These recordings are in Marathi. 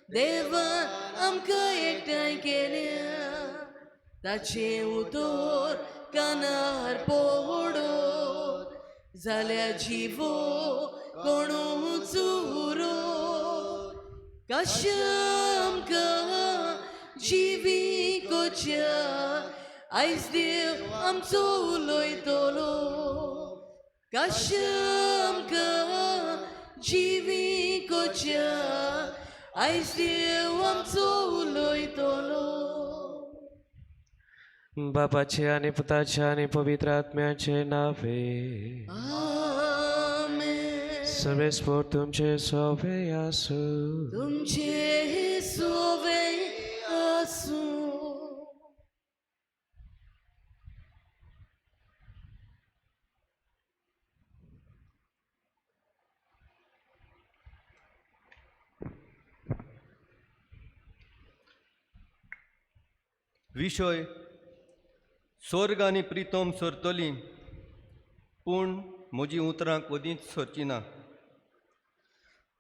देवान आमकां एकठांय केल्या ताचे उतर कानार पडत जाल्यार जिवो कोणूच उरत कशें आमकां जिवीकोच्या आयज देव आमचो उलयतलो कशें आमकां जिवीकोच्या आयज देव आमचो उलयतलो बापाचे आनी पुताचे आनी पवित्र आत्म्याचे नावे आमेन सर्वेस्पोर तुमचे सोवे आसू तुमचे सोवे आसूं विशय स्वर्ग आनी प्रितम सरतली पूण म्हजीं उतरां कदींच सरची ना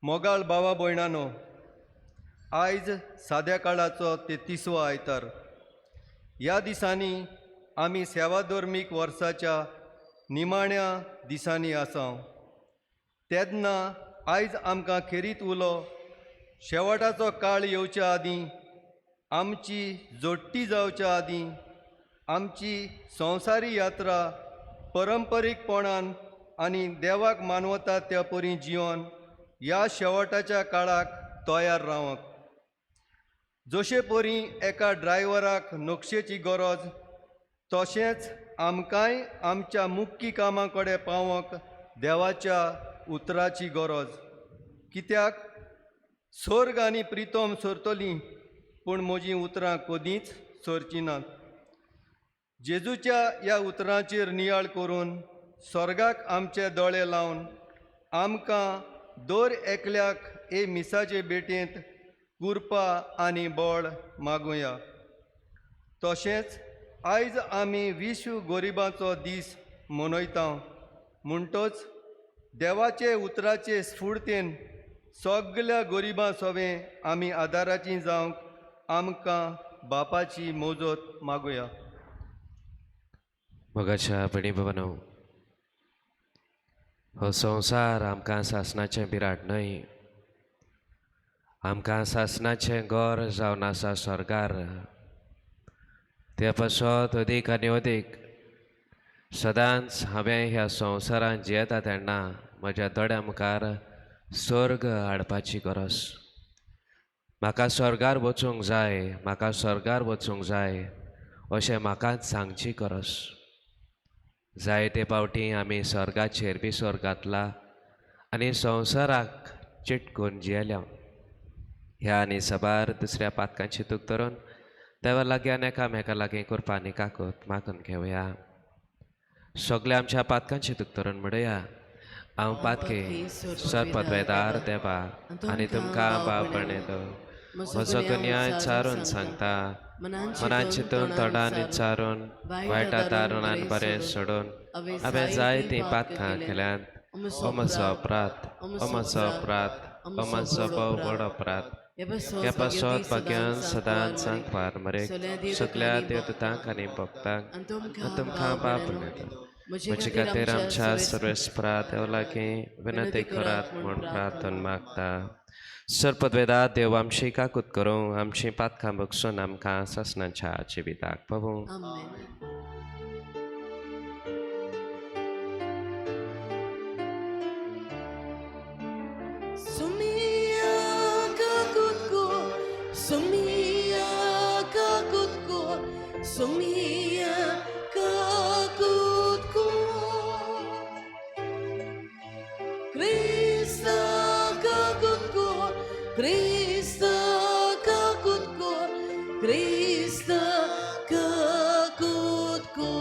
मोगाळ भावा भयणानो आयज साद्या काळाचो 33वो आयतार ह्या दिसांनी आमी सेवा धर्मीक वर्साच्या निमाण्या दिसांनी आसां तेन्ना आयज आमकां खेरीत उलो शेवटाचो काळ येवच्या आदीं आमची जोडटी जावच्या आदीं आमची संवसारी यात्रा परंपरीकपणान आनी देवाक मानवता त्या परी जिवन ह्या शेवटाच्या काळाक तयार रावंक जशे परी एका ड्रायव्हराक नक्षेची गरज तशेंच आमकांय आमच्या मुख्य कामां कडेन पावंक देवाच्या उतराची गरज कित्याक स्वर्ग आनी प्रितम सरतलीं पूण म्हजीं उतरां कदींच सरचीं नात जेजूच्या ह्या उतरांचेर नियाळ करून स्वर्गाक आमचे दोळे लावन आमकां दर एकल्याक हे मिसाचे भेटेंत कृपा आनी बळ मागुया तशेंच आयज आमी विश्व गरिबांचो दीस मनयता म्हणटच देवाचे उतराचे स्फूर्तेन सगळ्या गरिबां सवें आमी आदाराचीं जावंक आमकां बापाची मोजत मागुया मोगाच्या बणी भवनो हो संवसार आमकां सासणाचें बिराट न्हय आमकां सासणाचें घर जावन आसा स्वर्गार ते पासत अदीक आनी अदीक सदांच हांवें ह्या संवसारांत जियेता तेन्ना म्हज्या दोळ्या मुखार स्वर्ग हाडपाची गरज म्हाका स्वर्गार वचूंक जाय म्हाका स्वर्गार वचूंक जाय अशें म्हाकाच सांगची गरज जायते फावटी आमी स्वर्गाचेर बी स्वर्ग घातला आनी संवसाराक चिटकून जियेल्या ह्या आनी सबार दुसऱ्या पातकांची तूक धरून देवा लागीं आनी एकामेका लागीं करपा आनी काकूत मागून घेवया सगल्या आमच्या पातकांची तूक धरून म्हणया हांव पातके सरपदवेदार देवा आनी तुमकां बाव प्रणेतो म्हजो कन्या चारून सांगता मनान चिंतून तोंडान विचारून वायटा दारून आनी बरें सोडून हांवें जायतीं पातकां केल्यांत हो म्हजो अपराध हो म्हजो अपराध हो म्हजो भोव व्हड अपराध ह्या पासत भाग्यान सदांच सांगपार मरे सगल्या देवदूतांक आनी भक्तांक तुमकां बाव प्रणेतो म्हजे खातीर आमच्या सर्वेस्परा देवा लागीं विनंती करात म्हूण प्रार्थना मागता सरपदवेदार देव आमची काकूत करूं आमची पातकां बगसून आमकां सासणाच्या जिविताक पावूं Sumia kakutku Krista kakutku Krista kakutku Krista kakutku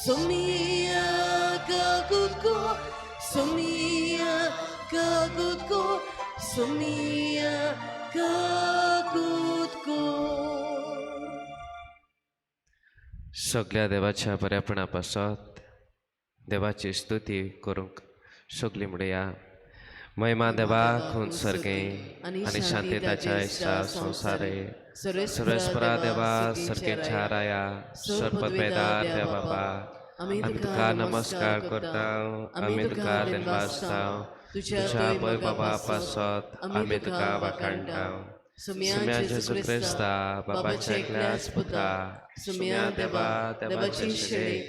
Sumia kakutku Sumia kakutku Sumia kakutku सगल्या देवाच्या बऱ्यापणा पासत देवाची स्तुती करूंक सगळीं म्हणया महिमा देवाक सर्गे आणि शांती ताच्या इश्टा संसारे सर्वेस्परा देवा सर्गेच्या राया सर्वपदवेदार देवा बाबा आम्ही तुका नमस्कार करता आम्ही तुका दिनवासता तुझ्या पै बाबा पासत आम्ही तुका वाखाणता सुम्या जेजू क्रिस्ता बाबाच्या एकल्याच पुता सुम्या देवा देवाची शेळी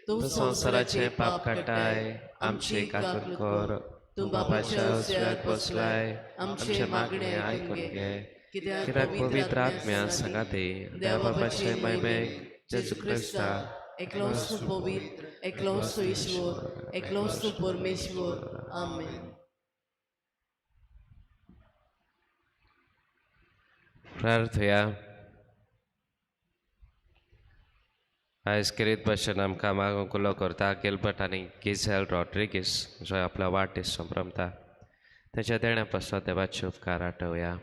तू संसाराचे पाप काटाय आमचे काकून कर तू बाबाच्या उजव्यात बसलाय आमचे मागणे ऐकून घे कित्याक पवित्र आत्म्या सांगाते देवा बाबाचे महिमेक जेजू क्रिस्ता एकलोस तू पवित्र एकलोस तू ईश्वर एकलोस तू परमेश्वर आमेन. प्रार्थया आयज किरीत भाशेन आमकां मागूंक उलो करता गिल्बर्ट आनी गिझेल रॉड्रिगीस जो आपलो वाडदीस संभ्रमता तेच्या देण्या पासत देवाचे उपकार आठवया.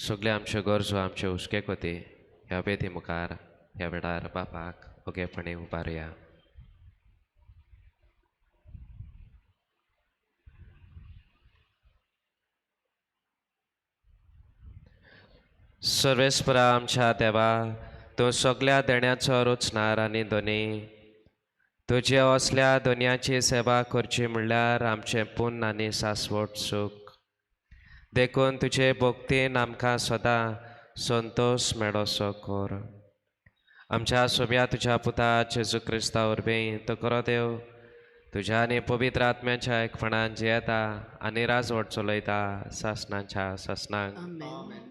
सगळे आमच्यो गरजो आमचे उस्के कोती ह्या बेदी मुखार ह्या वेळार बापाक ओगेपणी उबारया. सर्वेस्परा आमच्या देवा तूं सगळ्या देण्याचो रुचणार आनी दोनी तुजे असल्या दोनयाची सेवा करची म्हणल्यार आमचें पुण्य आनी सासवट सूख देखून तुजे भक्तीन आमकां सदां संतोष मेळोसो कर. आमच्या सोब्या तुज्या पुता जेजू क्रिस्ता वरवीं तो खरो देव तुज्या आनी पवित्र आत्म्याच्या एकपणान जियेता आनी राजवट चलयता सासणाच्या सासणाक. आमेन.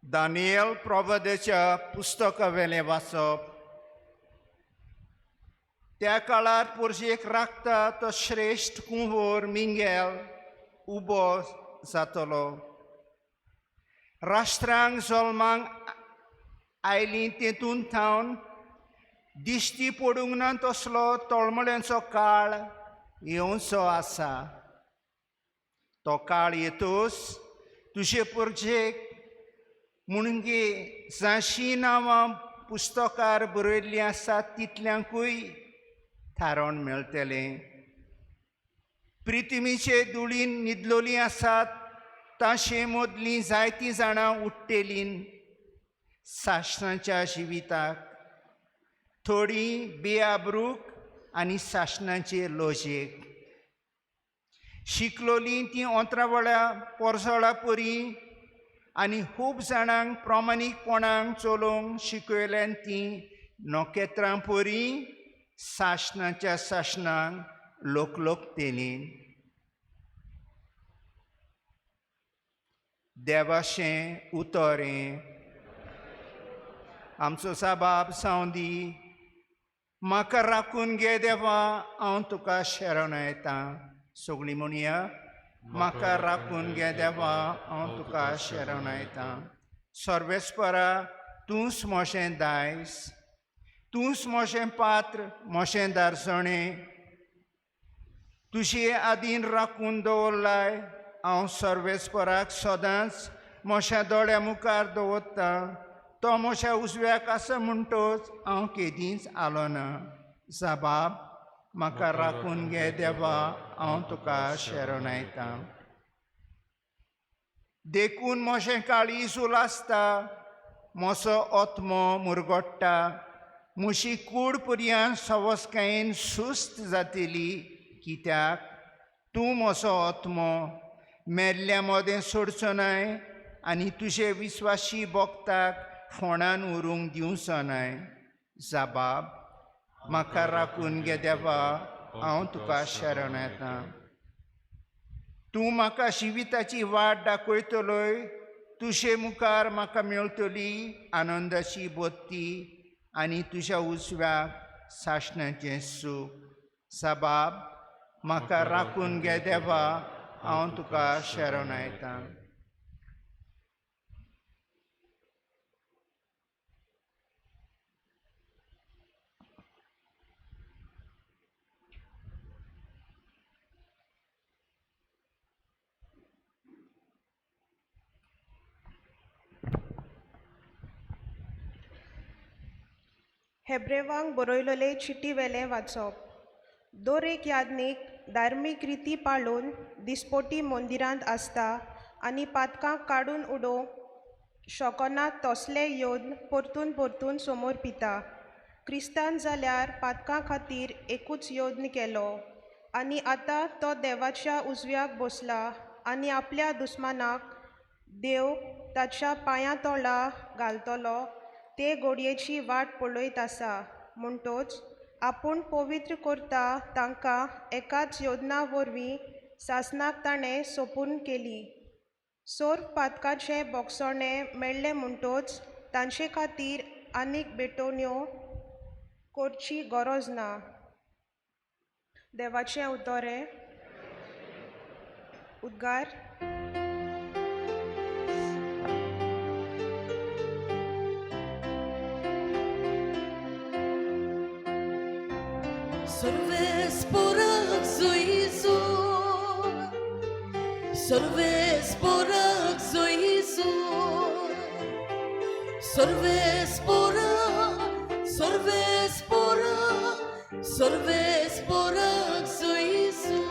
दानियल प्रवादाच्या पुस्तकावेलें वाचप. त्या काळार पोरशेक राखता तो श्रेश्ठ कुंवर मिंगेल उबो जातलो. राष्ट्रांक जल्मांक आयलीं तेतून थावन दिश्टी पडूंक ना तसलो तळमळ्यांचो काळ येवचो आसा. तो काळ येतूच तुजे पोरशेक मुणगे जाशीं नांवां पुस्तकार बरयल्लीं आसात तितल्यांकूय थारोन मेळटलें. प्रिथिवीचे धुळीन न्हिदलोलीं आसात ताशे मदलीं जायतीं जाणां उठ्ठेलीं सासणाच्या जिविताक थोडीं बेआबरूक आनी सासणाचे लोजेक. शिकलोलीं तीं अंतरावळ्या पोरजोळा परी आनी खूब जाणांक प्रामाणीकपणान चलोवंक शिकयल्यान तीं नोखेत्रां परी सासणाच्या सासणांक लोकलोकतेलीं. देवाचें उतोरें. आमचो साबाब सावंदी म्हाका राखून घे देवा हांव तुका शरण येता. सगळीं म्हणया म्हाका राखून घे देवा हांव तुका शरण येता. सर्वेस्परा तूंच मोशें दायज तूंच मोशें पात्र मोशें दारजणें तुजे आदीन राखून दवरलाय. हांव सर्वेस्पराक सदांच मोशा दोळ्या मुखार दवरता. तो मोशा उजव्याक आसा म्हणटच हांव केदींच आलो ना. साबाब म्हाका राखून घे देवा हांव तुका शरण येता. देखून मोशें काळीज उलासता मोसो ओतमो मुरगोडटा. मुशी कूड पर्यंत सवस्कायेन सुस्त जातली कित्याक तूं मोसो ओतमो मेल्ल्या मोदें सोडचो न्हय आनी तुजे विस्वासी भोगताक फोंडान व्हरूंक दिवचो न्हय. जाबाब म्हाका राखून घे देवा हांव तुका शरण येता. तूं म्हाका जिविताची वाट दाखयतलोय. तुजे मुखार म्हाका मेळटली आनंदाची बत्ती आनी तुज्या उजव्याक सासणाचें सूख. साबाब म्हाका राखून घे देवा हांव तुका शरण येता. हेब्रेवांक बरयलेले चिटी वेले वाचप. दर एक यादनीक धार्मीक रिती पाळून दिसपोटी मंदिरांत आसता आनी पातकां काडून उडोवंक शकनात तसले योद्न परतून परतून समोर पिता. क्रिस्तान जाल्यार पातकां खातीर एकूच योद्न केलो आनी आतां तो देवाच्या उजव्याक बसला आनी आपल्या दुस्मानाक देव ताच्या पांयां तोळा घालतलो ते घडयेची वाट पळयत आसा. म्हणटच आपूण पवित्र करता तांकां एकाच योजना वरवीं सासणाक ताणें सोपून केली. सोर पातकाचे बोगसोणें मेळ्ळें म्हणटच तांचे खातीर आनीक बेटोन्यो करची गरज ना. देवाचें उतोरें. उद्गार. Sorves por Jesu, sorves por Jesu, sorves por Jesu.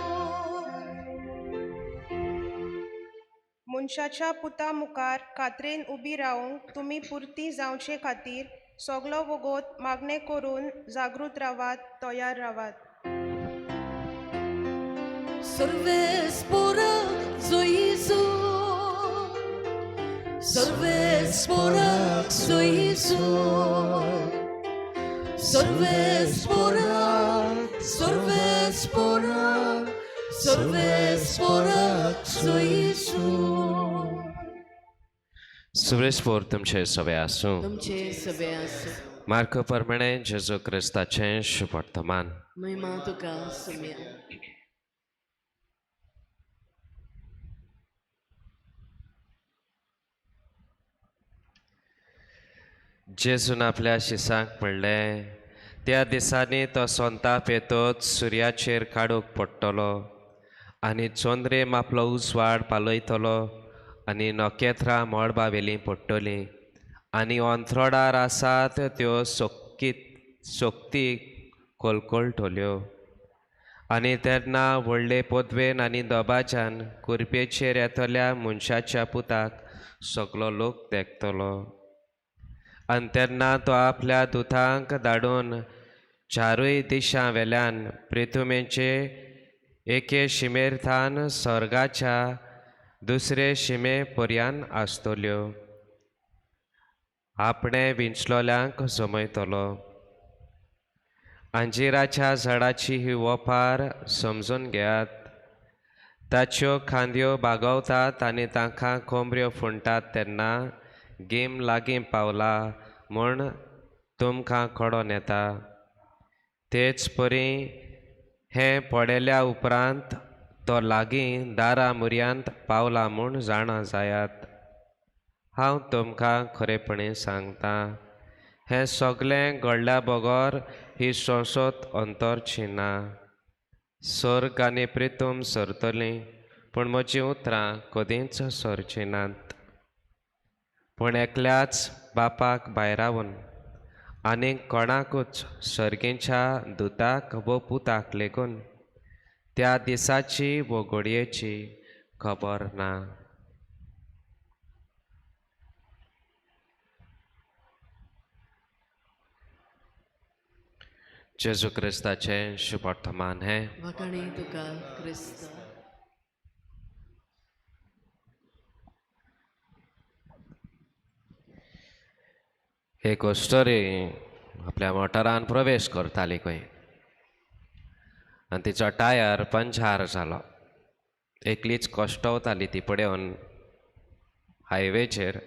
मनशाच्या पुता मुखार खात्रेन उबी रावंक तुमी पुर्ती जावचे खातीर सगलो वगोत मागणें करून जागृत रावात, तयार रावात. Sorves por Jesu, sorves por Jesu, sorves por Jesu. सुरेशपूर तुमचे सवे आसूं. तुमचे सबे आसूं. मार्क प्रमाणे जेजू क्रिस्ताचें शुभ वर्तमान. महिमा तुका सुम्या. जेजून आपल्या शिसांक म्हणलें, त्या दिसांनी तो सोंता पेतोच सुर्याचेर काडूंक पडटलो आनी चोंद्रेम आपलो उजवाड पालयतलो आनी नखेत्रां मळबा वेलीं पडटलीं आनी अंथरोडार आसात त्यो सोक्ती कोलकोलटल्यो. आनी तेन्ना व्हडले पोदवेन आनी दोबाच्यान कुरपेचेर येतल्या मनशाच्या पुताक सगलो लोक तेंकतलो. आनी तेन्ना तो आपल्या दुतांक धाडून चारूय दिशां वेल्यान पृथ्वीचे एके शिमेर्थान स्वर्गाच्या दुसरे शिमे पर्यान आसतल्यो. आपणे विंचलोल्यांक जमयतलो. अंजिराच्या झाडाची ही ओपार समजून घेयात. ताच्यो खांद्यो बागवतात आनी तांकां कोंबऱ्यो फुंटात तेन्ना गीम लागीं पावला म्हूण तुमकां कळोन येता. तेच परी हें पडल्या उपरांत तो लागीं दारा मुर्यांत पावला म्हूण जाणा जायात. हांव तुमकां खरेपणी सांगतां, हें सगलें घडल्या बगोर ही सोंसोत अंतरची ना. स्वर्ग आनी पृथ्वी सरतलीं पूण म्हजीं उतरां कदींच सरचीं नात. पूण एकल्याच बापाक भायर रावून आनीक कोणाकूच सर्गेच्या दुताक वो पुताक लेगून त्या दिसाची वो घडयेची खबर ना. जेजू क्रिस्ताचें शुभ वर्तमान हें. वखणी तुका क्रिस्त. एक स्टोरी आपल्या मोटारान प्रवेश करताली खंय आनी तिचो टायर पंचार जालो. एकलीच कश्टवताली ती पळोवन हायवेचेर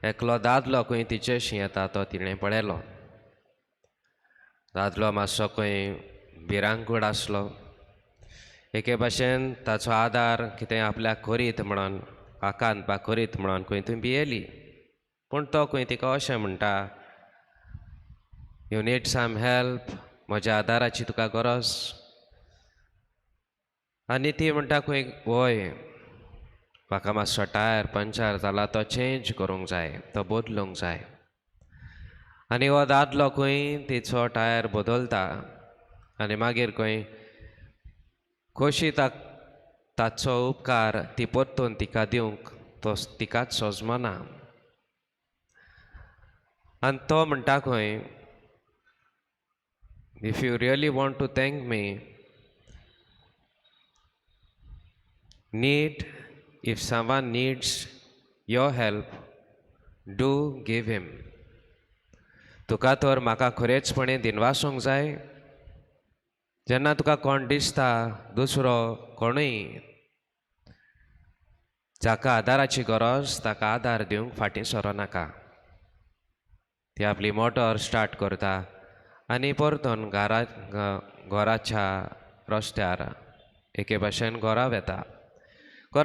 एकलो दादलो खंय तिचेशी येता तो तिणें पळयलो. दादलो मातसो खंय भिरांकूड आसलो. एके भाशेन ताचो आदार कितें आपल्याक करीत म्हणून आकांतपाक करीत म्हणून खंय थंय भियेली. पूण तो खंय तिका अशें म्हणटा, यू नीड सम हेल्प, म्हज्या आदाराची तुका गरज. आनी ती म्हणटा खंय, वय म्हाका मातसो टायर पंचार जाला, तो चेंज करूंक जाय, तो बदलूंक जाय. आनी हो दादलो खंय तिचो टायर बदलता आनी मागीर खंय कशी ताचो उपकार ती परतून तिका दिवंक तो तिकाच सोजमना आनी तो म्हणटा खंय if you really want to thank me if someone needs your help do give him तुका तर म्हाका खरेंचपणी दिनवासूंक जाय जेन्ना तुका कोण दिसता दुसरो कोणूय जाका आदाराची गरज ताका आदार दिवंक फाटीं सरो नाका ती आपली मोटर स्टार्ट करता आनी परतून घराच्या रस्त्यार एके भाशेन घरा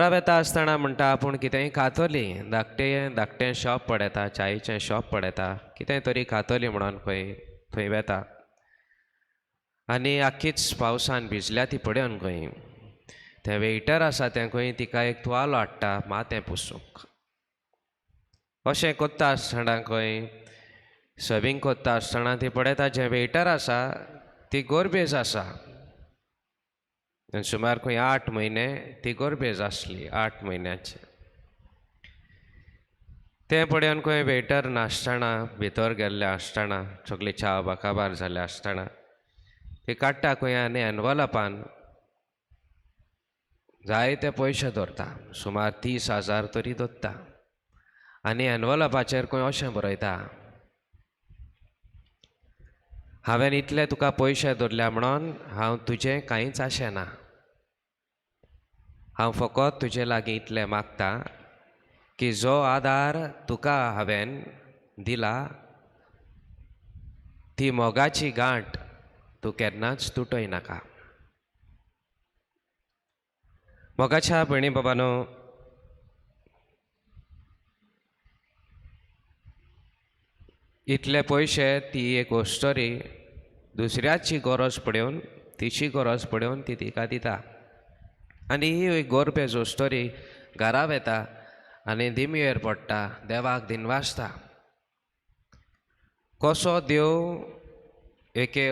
वेता आसतना म्हणटा आपूण कितेंय खातोली धाकटें शॉप पडयता च्यायेचें शॉप पडयता कितेंय तरी खातोली म्हणून खंय थंय वेता आनी आख्खीच पावसान भिजल्या ती पडून खंय तें वेटर आसा तें खंय तिका एक तुवालो हाडटा माथें पुसूंक अशें कोत्ता आसतना खंय सर्विंग कोत्ता आसतना ती पळयता जे वेटर आसा ती गोरबेज आसा सुमार खंय 8 म्हयने ती गोरबेज आसली 8 म्हयन्याची तें पळोवन खंय वेटर नासतना भितर गेल्ले आसतना सगळी च्या बाकाबार जाले आसतना ती काडटा खंय आनी एनवलपान जायते पयशे दवरता सुमार 30,000 तरी दवरता आनी एनवलपाचेर खंय अशें बरयता हांवें इतले तुका पयशे दवरल्या म्हणून हांव तुजें कांयच आशेना हांव फकत तुजे लागीं इतलें मागता की जो आदार तुका हांवें दिला ती मोगाची गांठ तूं केन्नाच तुटय नाका मोगाच्या भयणी बाबानो इतले पयशे ती एक वस्तोरी दुसऱ्याची गरज पडून तिची गरज पडून ती तिका दिता आनी ही एक गोरपेज वस्तोरी घरा वेता आनी दिमयेर पडटा देवाक दिनवासता कसो देव एके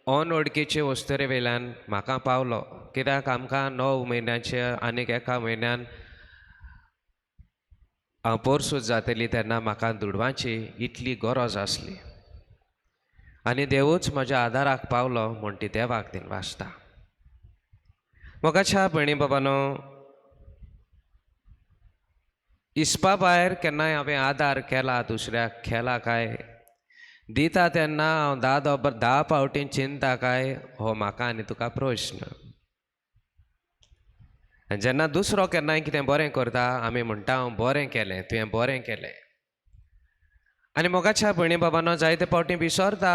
अनवळखीचे वस्तुरे वयल्यान म्हाका पावलो कित्याक आमकां 9 म्हयन्याचे आनीक एका म्हयन्यान हांव पोरसूच जातली तेन्ना म्हाका दुडवांची इतली गरज आसली आनी देवूच म्हज्या आदाराक पावलो म्हूण ती देवाक दिनवासता मोगाच्या भयणी बाबानो इस्पा भायर केन्नाय हांवें आदार केला दुसऱ्याक केला काय दिता तेन्ना हांव 10 फावटी चिंता काय हो म्हाका आनी तुका प्रश्न जेन्ना दुसरो केन्नाय कितें बरें करता आमी म्हणटा हांव बरें केलें तुवें बरें केलें आनी मोगाच्या भयणी बाबानो जायते फावटी विसरता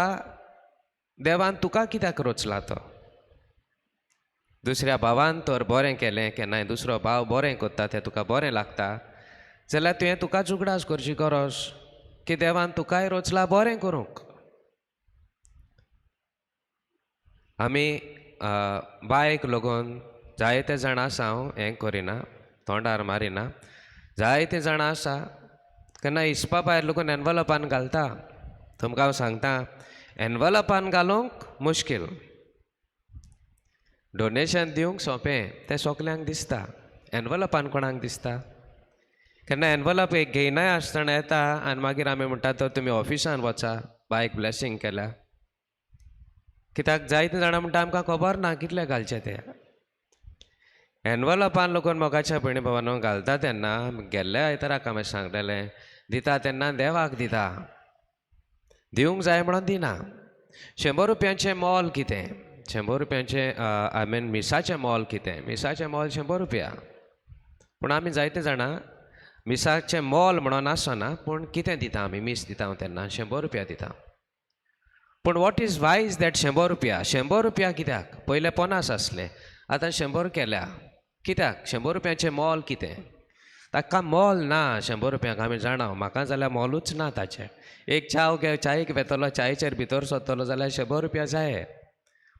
देवान तुका कित्याक रचला तो दुसऱ्या भावान तर बरें केलें केन्नाय दुसरो भाव बरें करता तें तुका बरें लागता जाल्यार तुवें तुकाच उगडास करची गरज की देवान तुकाय रचला बरें करूंक आमी बायक लागून जायते जाण आसा हांव हें करिना तोंडार मारिना जायते जाणां आसा केन्ना इस्पा भायर लागून एनवलपान घालता तुमकां हांव सांगता एनवलपान घालूंक मुश्कील डोनेशन दिवंक सोंपें तें सगल्यांक दिसता एनवलपान कोणाक दिसता केन्ना एनवलप एक घेयनाय आसतना येता आनी मागीर आमी म्हणटा तर तुमी ऑफिसान वचा बायक ब्लेसींग केल्या कित्याक जायते जाणां म्हणटा आमकां खबर ना कितले घालचे ते एनवलपान लागून मोगाच्या भयणी भावानो घालता तेन्ना गेल्ल्या आयताराक हांवें सांगलेलें दिता तेन्ना देवाक दिता दिवंक जाय म्हणून दिना 100 रुपयांचें मोल कितें 100 रुपयांचें मिसाचें मोल कितें मिसाचें मोल 100 रुपया पूण आमी जायते जाणां मिसाचें मोल म्हणून आसना पूण कितें दिता आमी मीस दिता हांव तेन्ना 100 रुपया दिता पूण what is why is that 100 रुपया 100 रुपया कित्याक पयले 50 आसले आतां 100 केल्या कित्याक 100 रुपयांचें मोल कितें ताका मोल ना 100 रुपयांक आमी जाणा म्हाका जाल्यार मोलूच ना ताचें एक च्यायेक वेतलो च्यायेचेर भितर सरतलो जाल्यार 100 रुपया जाय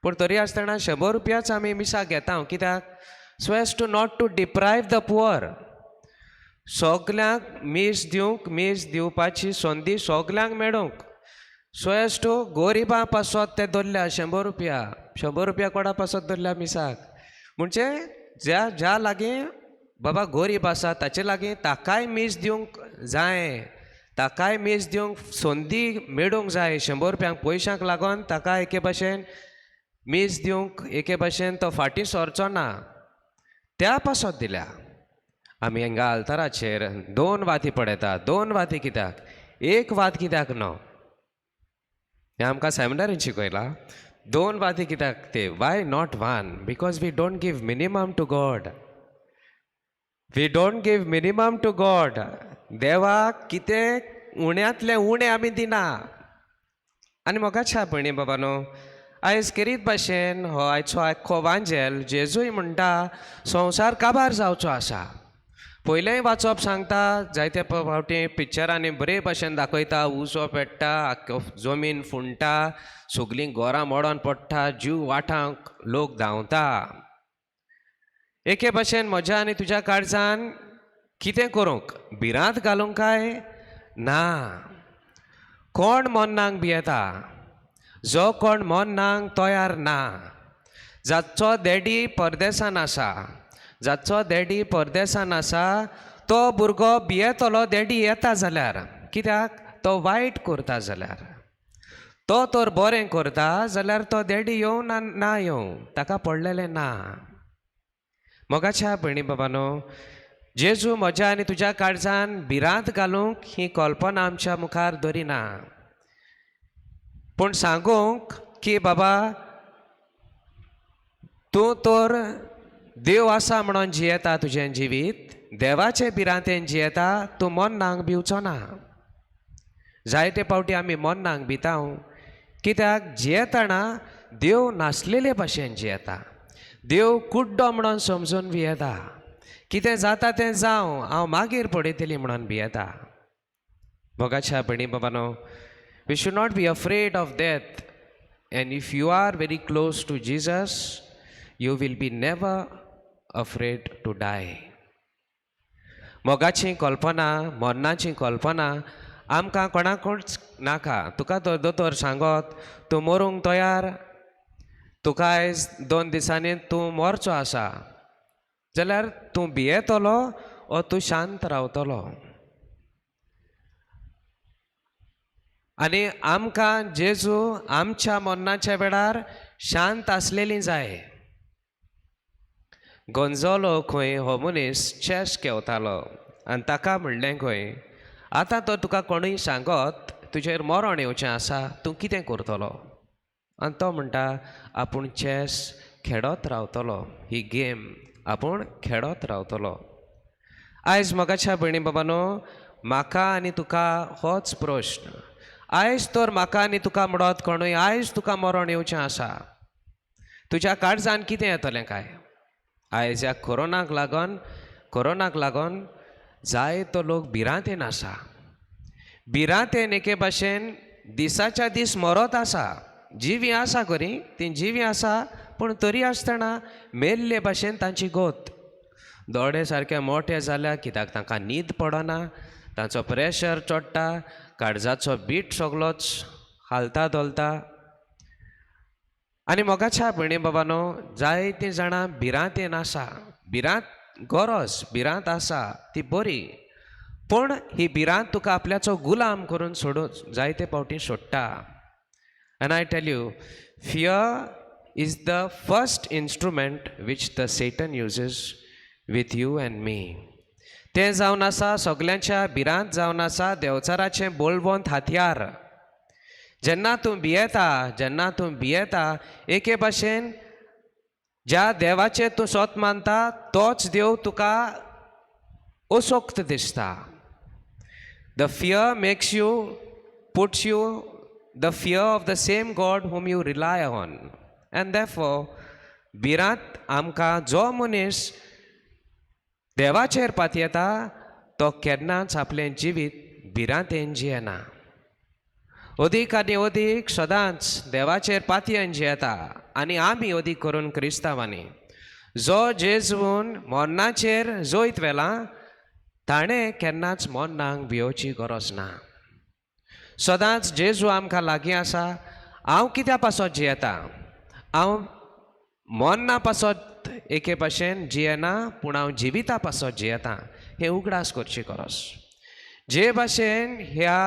पूण तरी आसतना 100 रुपयाच आमी मिसाक घेता कित्याक so as to not to deprive the poor सगल्यांक मीस दिवपाची संदी सगल्यांक मेळूंक सो एज टू गोरिबां पासत ते दवरल्या 100 रुपया कोणा पासत दवरल्या मिसाक म्हणजे ज्या लागीं बाबा गोरीब आसा ताचे लागीं ताकाय मीस दिवंक जाय, ताकाय मीस दिवंक संदी मेळूंक जाय. 100 रुपयांक पयशांक लागोन ताका एके भाशेन मीस दिवंक एके भाशेन तो फाटीं सरचो ना, त्या पासत दिल्या. आमी हिंगा आल्ताराचेर 2 वाती पळयता. 2 वाती कित्याक? एक वात कित्याक न्हू? हें आमकां सेमिनारीन शिकयलां. 2 वाती कित्याक ते? Why not 1? Because we don't give minimum to God. We don't give minimum to God. देवाक कितें उण्यांतलें उणें आमी दिना. आनी मोगाच्या भयणी बाबानो, आयज केरीत भाशेन हो आयचो आख्खो वांजेल जेजूय म्हणटा संवसार काबार जावचो आसा. पयलेंय वाचप सांगता, जायते फावटी पिक्चरांनी बरे भाशेन दाखयता, उजो पेट्टा, आख्खो जमीन फुंडटा, सगलीं घरां मोडोन पडटा, जीव वाटांक लोक धांवता. एके भाशेन म्हज्या आनी तुज्या काळजान कितें करूंक? भिरांत घालूंक काय? ना. कोण मोन्नाक भियेता? जो कोण मोन्नाक तयार ना. जाचो डॅडी परदेसान आसा, जाचो डॅडी परदेसान आसा, तो भुरगो भियेतलो डॅडी येता जाल्यार. कित्याक? तो वायट करता जाल्यार. तो तर बरें करता जाल्यार तो डॅडी येवं ना येवं ताका पडलेलें ना. मोगाच्या भयणी बाबानो, जेजू म्हज्या आनी तुज्या काळजान भिरांत घालूंक ही कल्पना आमच्या मुखार दवरिना, पूण सांगूंक की बाबा तूं तर देव आसा म्हणून जियेता तुजें जिवीत, देवाचे भिरांतेन जियेता, तूं मोन्नाक भिवचो ना. जायते फावटी आमी मोन्नाक भिता, कित्याक जियेतना देव नासलेले भाशेन जियेता. देव कुड्डो म्हणून समजून भियेता. कितें जाता तें जावं, हांव मागीर पडयतली म्हणून भियेता. मोगाच्या भयणी बाबानो, we should not be afraid of death. And if you are very close to Jesus, you will be never afraid to die. मोगाची कल्पना, मरणाची कल्पना आमकां कोणाकूच नाका. तुका तर दोतोर सांगत तूं मरूंक तयार, तुका आयज 2 दिसांनी तूं मरचो आसा, जाल्यार तूं भियेतलो ओ तूं शांत रावतलो. आनी आमकां जेजू आमच्या मरणाच्या वेळार शांत आसलेलीं जाय. गोंजलो खंय हो मनीस चॅस खेळटालो आनी ताका म्हणलें खंय, आतां तर तुका कोणूय सांगत तुजेर मरण येवचें आसा, तूं कितें करतलो? आनी तो म्हणटा आपूण चॅस खेळत रावतलो. ही गेम आपूण खेळत रावतलो. आयज मोगाच्या भयणी बाबानो, म्हाका आनी तुका होच प्रश्न. आयज तर म्हाका आनी तुका म्हणत कोणूय आयज तुका मरण येवचें आसा, तुज्या काळजान कितें येतलें काय? आयज ह्या कोरोनाक लागोन जायतो लोक भिरांतेन आसा. भिरांतेन एके भाशेन दिसाच्या दीस मरत आसा. जिवी आसा खरी, ती जिवी आसा, पूण तरी आसतना मेल्ले भाशेन तांची गोत. दोळे सारके मोठे जाल्या कित्याक तांकां न्हीद पडना, तांचो प्रेशर चडटा, काळजाचो बीट सगळोच हालता दोलता. आनी मोगाच्या भयणी बाबानो, जायतीं जाणां भिरांतेन आसा. भिरांत गरज, भिरांत आसा ती बरी, पूण ही भिरांत तुका आपल्याचो गुलाम करून सोडून जायते फावटी सोडटा. And I tell you, fear is the first instrument which the Satan uses with you and me. तें जावन आसा सगल्यांच्या भिरांत जावन आसा देवचाराचें बोलवंत हातयार. जेन्ना तूं भियेता, एके भाशेन ज्या देवाचेर तूं सोत मानता तोच देव तुका असोक्त दिसता. The fear makes you, puts you the fear of the same God whom you rely on. And therefore, भिरांत आमकां जो मनीस देवाचेर पातयेता तो केन्नाच आपलें जिवीत भिरांतेन जियेना. अदीक आनी अदीक सदांच देवाचेर पातयेन जियेता. आनी आमी अदीक करून क्रिस्तांवांनी जो जेजून मरणाचेर जोयत वेला ताणें केन्नाच मरणाक भिवची गरज ना. सदांच जेजू आमकां लागीं आसा. हांव कित्या पासत जियेता? हांव मोन्ना पासत एके भाशेन जियेना, पूण हांव जिविता पासत जियेता. हें उगडास करची गरज. जे भाशेन ह्या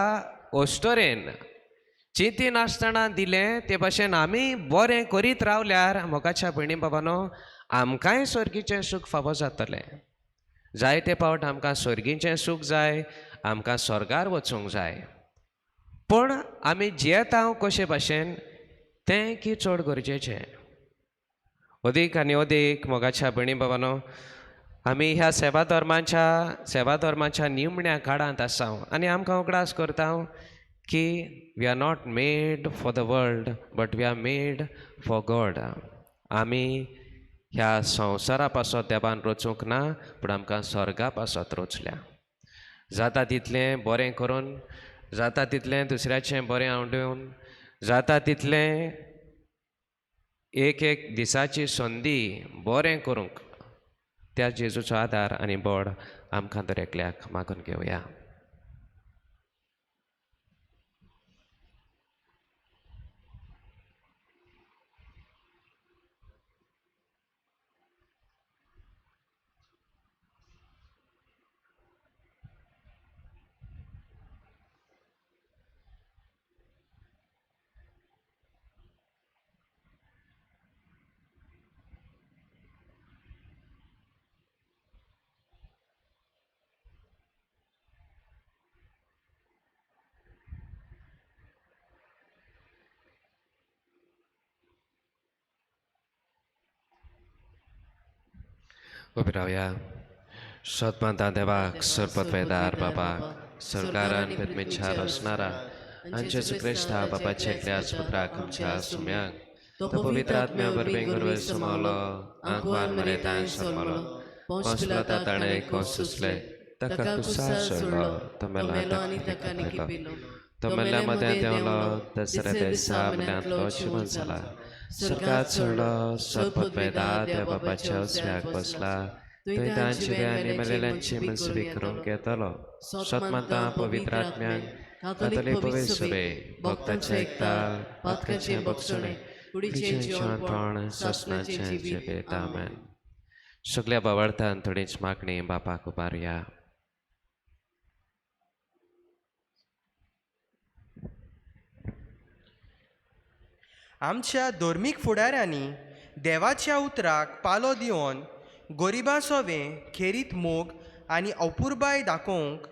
ओस्टोरेन चिंती नासतना दिलें ते भाशेन आमी बरें करीत रावल्यार मोगाच्या भयणी बाबांनो, आमकांय स्वर्गीचें सूख फावो जातलें. जायते फावट आमकां स्वर्गीचें सूख जाय, आमकां स्वर्गार वचूंक जाय, पूण आमी जियेता कशे भाशेन तें की चड गरजेचें. अदीक आनी अदीक मोगाच्या भयणी बाबांनो, आमी ह्या सेवा धर्माच्या निमण्या काळांत आसा आनी आमकां उगडास करता की we are not made for the world but we are made for God. आमी ह्या संवसारा पासत देवान रचूंक ना, पूण आमकां स्वर्गा पासत रचल्या. जाता तितलें बरें करून, जाता तितलें दुसऱ्याचें बरें आवडून, जाता तितलें एक दिसाची संदी बरें करूंक त्या जेजूचो आदार आनी बळ आमकां दर एकल्याक मागून घेवया. उबी रावया. सतमंता देवाक, सरपतवेदार बाबाक, सरकारान पद्मेच्छार असणारा आणि जेजू क्रिस्ता बापाच्या एकल्याच पुत्राक आमच्या सुम्याक तो पवित्र आत्म्या बरबें गुरवे सुमावलो, आंकवान मरेतान सरमलो, पोंच पिलाता ताणें कोस सुसले, ताका कुसार सोडलो, तो मेलो आनी ताका निखिपिलो, तो मेल्ल्यामध्ये देवलो, दसऱ्या दिसा मल्यांतलो जिवन जाला, स्वर्गात चडलो, सरपतवेदार देव बापाच्या उजव्याक बसला, थंय तांची आनी मेलेल्यांची मनसुबी करूंक येतलो. सतमंता पवित्र आत्म्यान कातोलीक पवित्र सभे, भक्तांचे एकता, पातकांचे बक्षणे, कुडीचें जेवणपण, ससनाचें जिवीत. आमेन. सगळ्या बावळतान थोडीच मागणी बापाक उबारया. आमच्या धर्मीक फुडाऱ्यांनी देवाच्या उतराक पालो दिवन गरिबां सोवें खेरीत मोग आनी अपुरबाय दाखोवंक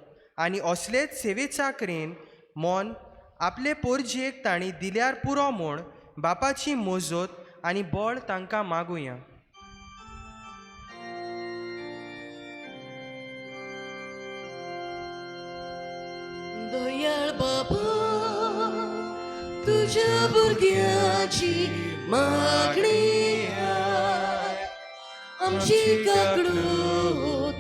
आनी असलेच सेवे चाकरेन मोन आपले पोरजेक तांणी दिल्यार पुरो म्हूण बापाची मोजत आनी बळ तांकां मागुया. दयाळ बाबा, तुझ्या भुरग्याची मागणी आय, आमची काकडूत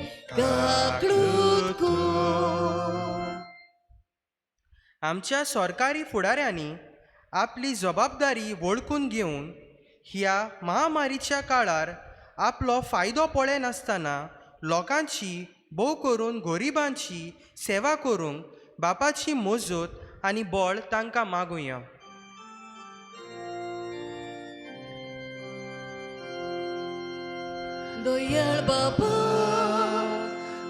कोण. आमच्या सरकारी फुडाऱ्यांनी आपली जबाबदारी वळखून घेवन ह्या महामारीच्या काळार आपलो फायदो पळय नासतना लोकांची भोव करून गरिबांची सेवा करूंक बापाची मोजत आनी बळ तांकां मागुया. दयाळ बाबा,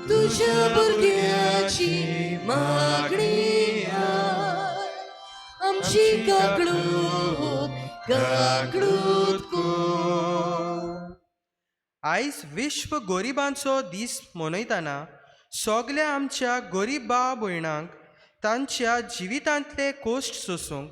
तुझ्या भुरग्याची मागणी आय, आमची काकडूत कोण. आयज विश्व गरिबांचो दीस मनयतना सगल्या आमच्या गरीब भाव भयणांक तांच्या जिवितांतले कोश्ट सोसूंक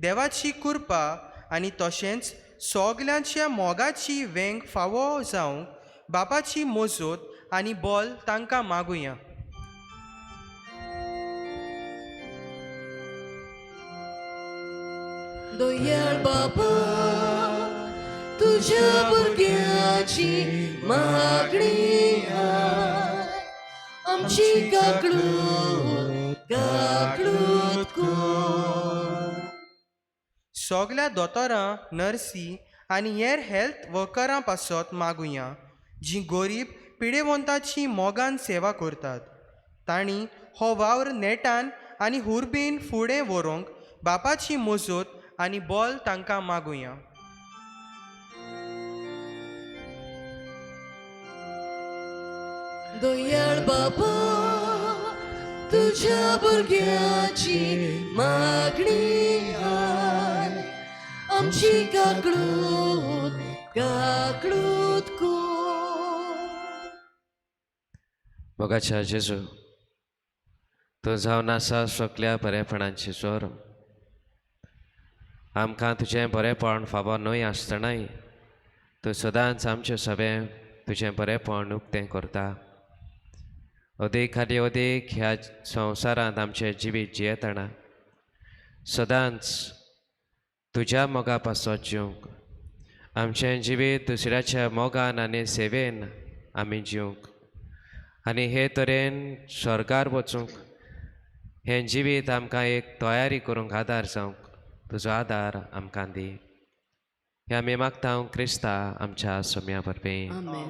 देवाची कृपा आनी तशेंच सगल्यांच्या मोगाची वेंग फावो जावंक बापाची मोजत आनी बळ तांकां मागुया. दयाळ बाबा, तुझ्या भुरग्याची मागणी आय, आमची काकडूत कोण. सगल्या दोतोरां, नर्सी आनी हेर हेल्थ वर्करां पासत मागुया जीं गरीब पिडेवंताची मोगान सेवा करतात. तांणी हो वावर नेटान आनी हुरबीन फुडें व्हरूंक बापाची मजत आनी बोल तांकां मागुया. दयाळ बाबा तुझ्या भुरग्याची मागणी हाय आमची काकडूत काकडूत को मोगाच्या जेजू तूं जावन आसा सगल्या बरेपणांची जोर. आमकां तुजें बरेपण फावो न्हय आसतनाय तूं सदांच आमचें सगळें तुजें बरेपण उक्तें करता. अदीक आनी अदीक ह्या संवसारांत आमचें जिवीत जियेतना सदांच तुज्या मोगा पासत जिवंक आमचें जिवीत दुसऱ्याच्या मोगान आनी सेवेन आमी जिवंक आनी हे तरेन स्वर्गार वचूंक हें जिवीत आमकां एक तयारी करूंक आदार जावंक तुजो आदार आमकां दी. हे आमी मागता क्रिस्ता आमच्या सोम्या वरवीं. आमेन.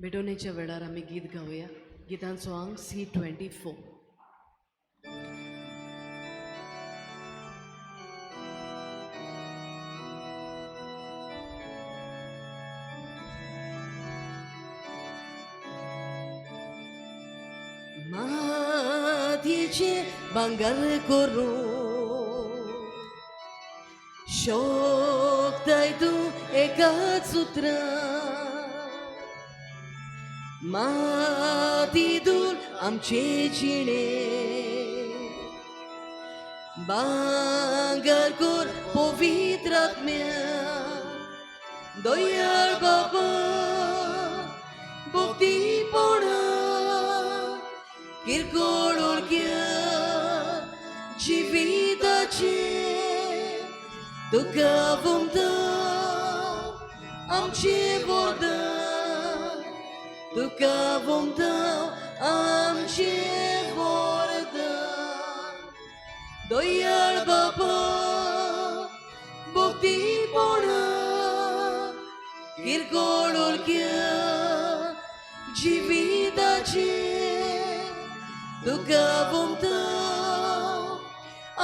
भेटोवणेच्या वेळार आमी गीत गावया. गितांचो अंक C24. मातयेचे भांगर करून शोकताय तूं एकाच उतरां माती दूर आमचे जिणे भांगर कोर पवित्र आत्म्या दयाळ बाबा भक्तीपणा किरकोळ ओळख्या जिविताचे तुका वंदा आमचे वरदान तुका वंदा आमचे वरदान दयाळ बाबा भक्तीपणा किरकोळ ओळख्या जिविताचे तुका वंदा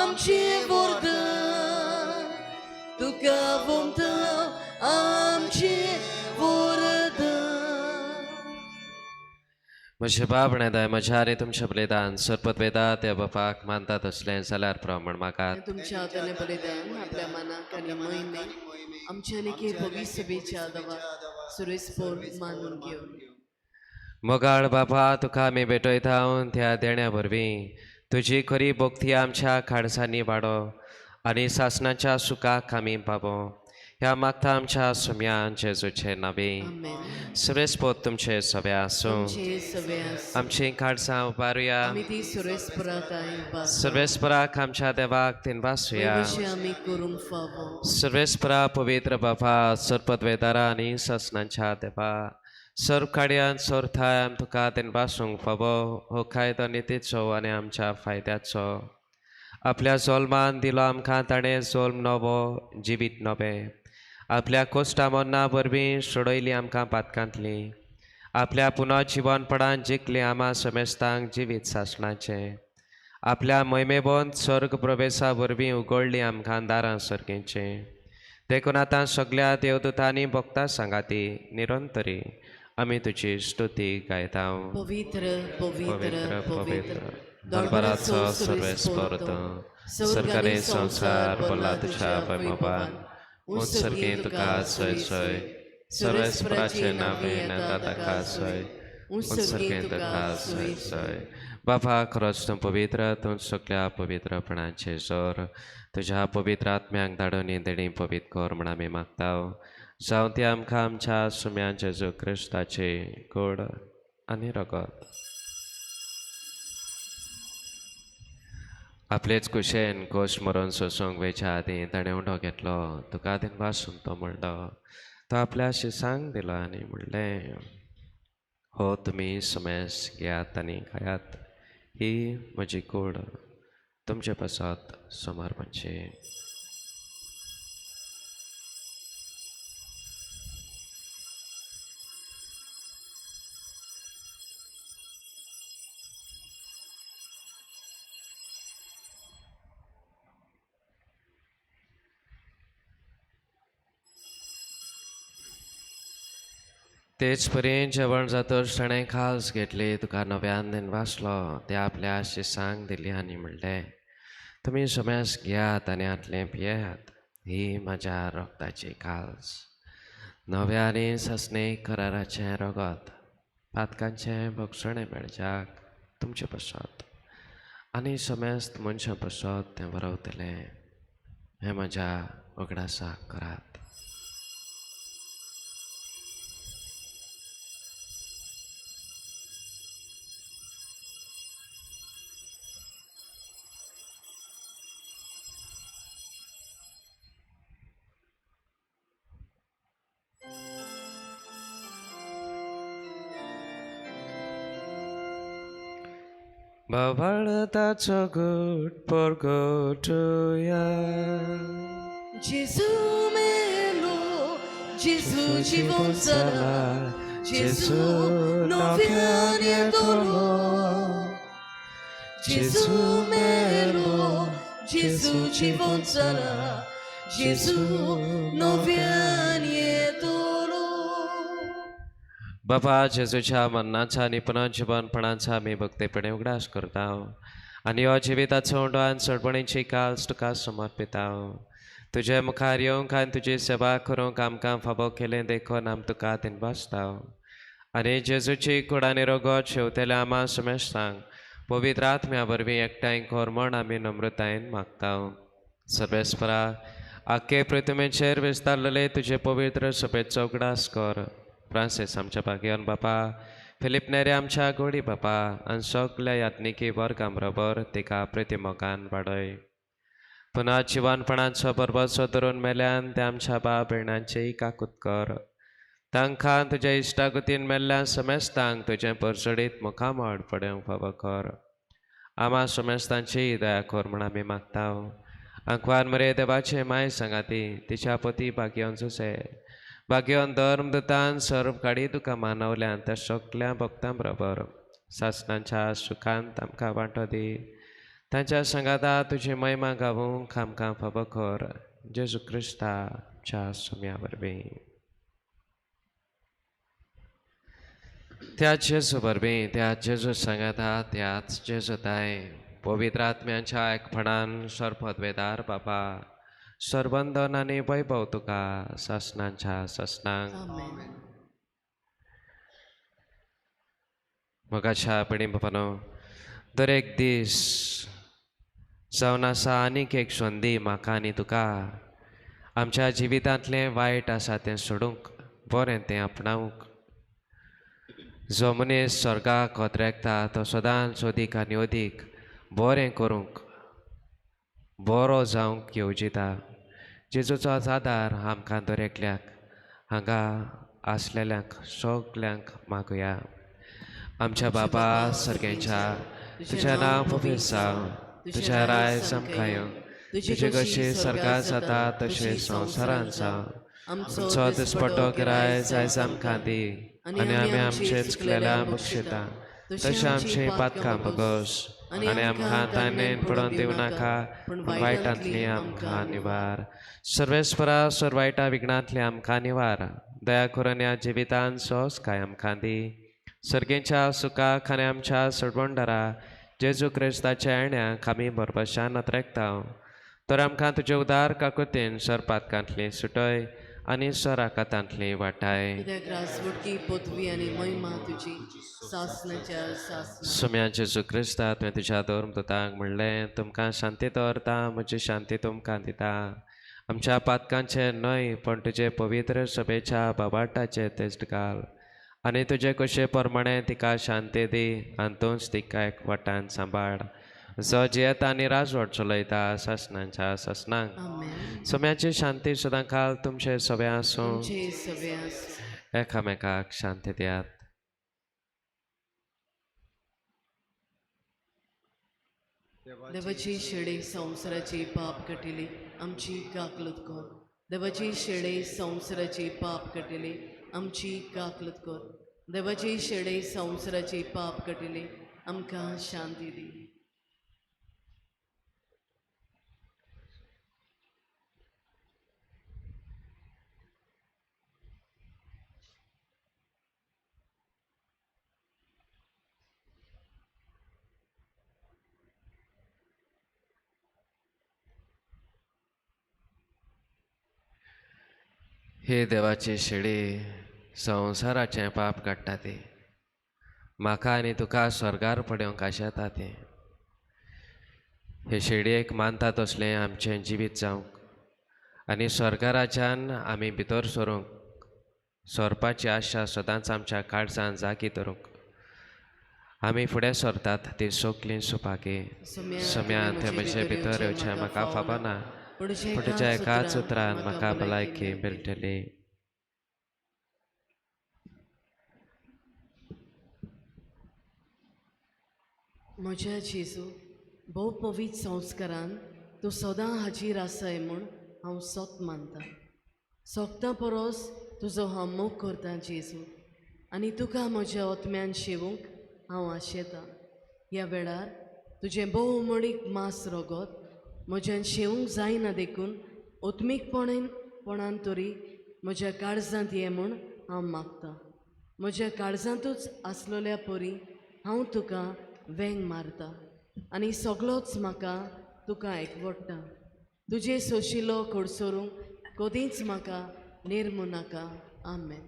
आमचे वरदान तुका वंदा आमचे वरदान. म्हजे बाबणेदाय म्हज्या आनी तुमचें बलिदान सरपत वेदा त्या बापाक मानतात असलें जाल्यार प्रमाण म्हाका तुमच्या हाताने बलिदान आपल्या मनाक आनी महिमे आमच्या आनी भवी सभेच्या दवा सुरेस्पोर मानून घेवन मोगाळ बाबा तुका आमी भेटयता त्या देण्या वरवीं तुजी खरी भक्ती आमच्या खाडसांनी वाडो आनी सासणाच्या सुखाक आमी पावो. ह्या मागता आमच्या सोम्यान जेजूचे नांवे. आमेन. सुरेस्पोत तुमचे सवे आसूं आमचे सवे आमची खाडसां उबारुया आमी ती सुरेस्पराक सर्वेस्पराक आमच्या देवाक तिनवासुया. आमी करूंक फावो सर्वेस्परा पवित्र बाबा सरपत वेदारा आनी ससनांच्या देवा सर्व काड्यान सोरथाय तुका तिनवासूंक फावो हो कायदो नितीचो आनी आमच्या फायद्याचो. आपल्या जोल्मान दिलो आमकां ताणें जोल्म नवो जिवीत नवें आपल्या कोश्टा मोन्ना वरवीं सोडयली आमकां पातकांतली आपल्या पुनर्जिवनपणान जिखली आमा समेस्तांक जिवीत सासणाचें आपल्या महिमेबंद स्वर्ग प्रवेशा वरवीं उगडली आमकां दारां सर्गेचें. देखून आतां सगळ्या देवदूतांनी भक्तां सांगाती निरंतरी आमी तुजी स्तुती गायता. पवित्र पवित्र पवित्र पवित्र पवित्र दरबाराचो सर्वेस्पर्त सरकारी संसार बोला तुझ्या पैमोबान उत्सर्गी तुका सय सय सर्वेस्पराचे नावे नाता ताका सय उत्सर्गी तुका सय सय. बाबा खरोच तूं पवित्र तूं सगळ्या पवित्रपणाचे जोर तुज्या पवित्र आत्म्याक धाडून देणी पवित्र कर म्हण आमी मागता. जावं ती आमकां आमच्या सुम्या जेजू क्रिस्ताचे गोड आनी रगत आपलेच कुशेन गोश्ट मरून सोसूंक वेच्या आदीं ताणें उंडो घेतलो तुका आदीन वासून तो म्हणलो तो आपल्या शिसांक दिलो आनी म्हणलें हो तुमी समेस घेयात आनी खायात ही म्हजी कूड तुमचे पासत समर्पणची. तेच परीन जेवण जातोच ताणें खास घेतली तुका नव्यान दिन वाचलो ते आपल्या आशी सांग दिली आनी म्हणलें तुमी समेस घेयात आनी आतलें पियेयात ही म्हज्या रोगताची खास नव्या आनी सस्नेक कराराचें रगत पातकांचें भक्षणें मेळच्याक तुमचे पसत आनी समेस्त मनशां पसत तें वरवतलें हें म्हज्या उगडासाक करात. Babaltaco good porgotuya Gesù melo, Gesù ci sarà, Gesù non viene dolore. Gesù melo, Gesù ci sarà, Gesù non viene dolore. बाबा जेजूच्या मरणाचा आणि पुनर्जीवनपणाचा आमी भक्तीपणे उगडास करता आनी हो जिविताचो उंडवान चडपणीची काल्स तुका समर्पिताव तुजे मुखार येवंक आनी तुजी सेवा करूंक आमकां फावो केलें देखून आम तुका दिनवासताव आनी जेजूची कूड आनी रोगोट शेवतेल्या आमा समेस्तांक पवित्र आत्म्या वरवीं एकठांय कर म्हण आमी नम्रतायेन मागताव. सर्वेस्परा आख्खे पृथ्वीचेर विस्तारलेले तुजे पवित्र सभेचो उगडास कर. फ्रांसीस आमच्या भाग्यवान बापा फिलिप नेरे आमच्या गोडी बापा आनी सगल्या यात्निकी वर्गां बरोबर तिका प्रतिमोगान वाडय. पुना जिवनपणाचो बरबसो धरून मेल्यान ते आमच्या बा भयणांचेय काकूत कर. तांकां तुज्या इश्टागतीन मेल्ल्या समेस्तांक तुजें परसडीत मुखामळ पडूंक फावो कर. आमा समेस्तांची दया कर म्हण आमी मागताव. आंकवार मरे देवाचे माय सांगाती तिच्या पती भाग्यवान जुसे भाग्यवान धर्मदतान सर्व काडी तुका मानवल्यान त्या सगल्या भक्तां बरोबर सासणांच्या सुखांत आमकां वांटो दी. तांच्या संगाता तुजी महिमा गावूंक आमकां फावो कर. जेजू क्रिस्ताच्या सुम्या वरवीं त्या जेजू वरवीं त्या जेजू सांगाता त्याच जेजू ताय पवित्र आत्म्याच्या एकपणान सर्वपदवेदार बाबा सर्वंदन आनी वैभव तुका सासणांच्या ससनांक Amen. मोगाच्या पिणी बापानो दर एक दीस जावन आसा आनीक एक संदी म्हाका आनी तुका आमच्या जिवितांतलें वायट आसा तें सोडूंक बरें तें आपणावंक. जो मनीस स्वर्गाक वत्रेकता तो सदांच अदीक आनी अदीक बरें करूंक बरो जावंक येवजिता. जेजूचो आदार आमकां दर एकल्याक हांगा आसलेल्यांक सगल्यांक मागुया. आमच्या बाबा सर्गेच्या तुजें नांव पवित्र जावं तुजें राय आमकां येवं तुजी कशी स्वर्गांत जाता तशें संवसारांत जावं. आमचो दिसपट्टो गिराय जायज आमकां दी आनी आमी आमचे चुकलेल्यांक बक्षिता तशें आमची पातकां बगोस आनी आमकां ताणेन पडोवन दिवं नाका पूण वायटांतली आमकां निवार. सर्वेस्परा सर वायटा विघ्नांतली आमकां निवार. दया करून ह्या जिवितान सोस काय आमकां दी. सर्गेच्या सुखाक आनी आमच्या सडवंडरा जेजू क्रिस्ताच्या येण्याक आमी बरबशान नत्रेकताव. तर आमकां तुजे उदार काकुतीन सर पातकांतली सुटय आनी सर आकातांतली वाटाय. कित्याक राजवटकी पदवी आनी महिमा तुजी सासणाच्या सासना. सुम्या जेजू क्रिस्ता तुवें तुज्या धर्मदूतांक म्हणलें तुमकां शांती दवरता म्हजी शांती तुमकां दिता. आमच्या पातकांचे न्हय पण तुजे पवित्र सभेच्या बाबाटाचे तेजत घाल आनी तुजे कशे प्रमाणे तिका शांती दी आनी तूंच तिका एकवटान सांबाळ. जो जियेता आनी राजवट चलयता सासणांच्या सासनांक. Amen. सुम्याची शांती सदां काल तुमचे सवे आसूं. तुमचे सवे आसूं. एकामेकाक शांती दियात. देवाची शेडे संवसाराची पाप कटिले आमची काकलत कर. देवाची शेडे संवसाराची पाप कटिले आमची काकलत कर. देवाची शेडे संवसाराची पाप कटिले आमकां शांती दी. हे देवाची शेळी संवसाराचें पाप काडटा ती म्हाका आनी तुका स्वर्गार पडोवंक आशेता ती हे शेडयेक मानता तसलें आमचें जिवीत जावंक आनी स्वर्गाराच्यान आमी भितर सरपाची आशा सदांच आमच्या काळजान जागी धरूंक आमी फुडें सरतात ती सोकलीं सुपाकी सम्यान ते म्हजे भितर येवचें म्हाका खबर ना पूण तुज्या एकाच उतरान म्हाका भलायकी मेळटली. म्हज्या जेजू भोव पवित्र संस्कारान तूं सदां हाजीर आसाय म्हूण हांव सोत मानता. सोगता परस तुजो हांव मोग करता जेजू आनी तुका म्हज्या ओतम्यान शेवूंक हांव आशेतां. ह्या वेळार तुजें भोव उमळीक मास रगत म्हज्यान शेवूंक जायना देखून ओतमीकपणान तरी म्हज्या काळजांत ये म्हूण हांव मागतां. म्हज्या काळजांतूच आसलोल्या परी हांव तुका वेंग मारता आनी सगळोच म्हाका तुका एकवडटा. तुजे सोशिलो खोडसरूंक कदींच म्हाका निर्मू नाका. आमेन.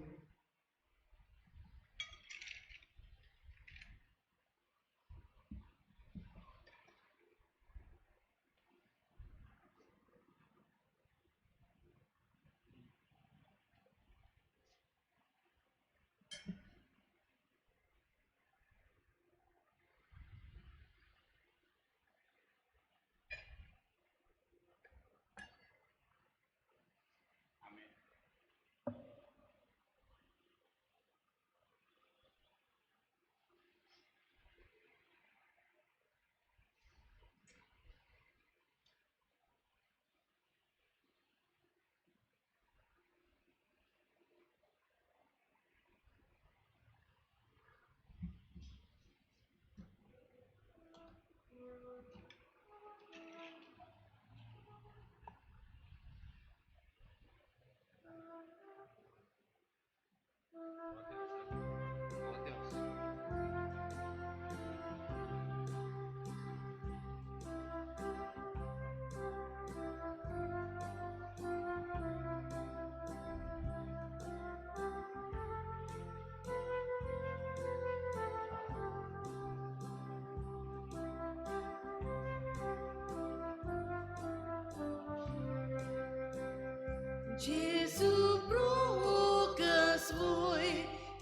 Jezu provoca swój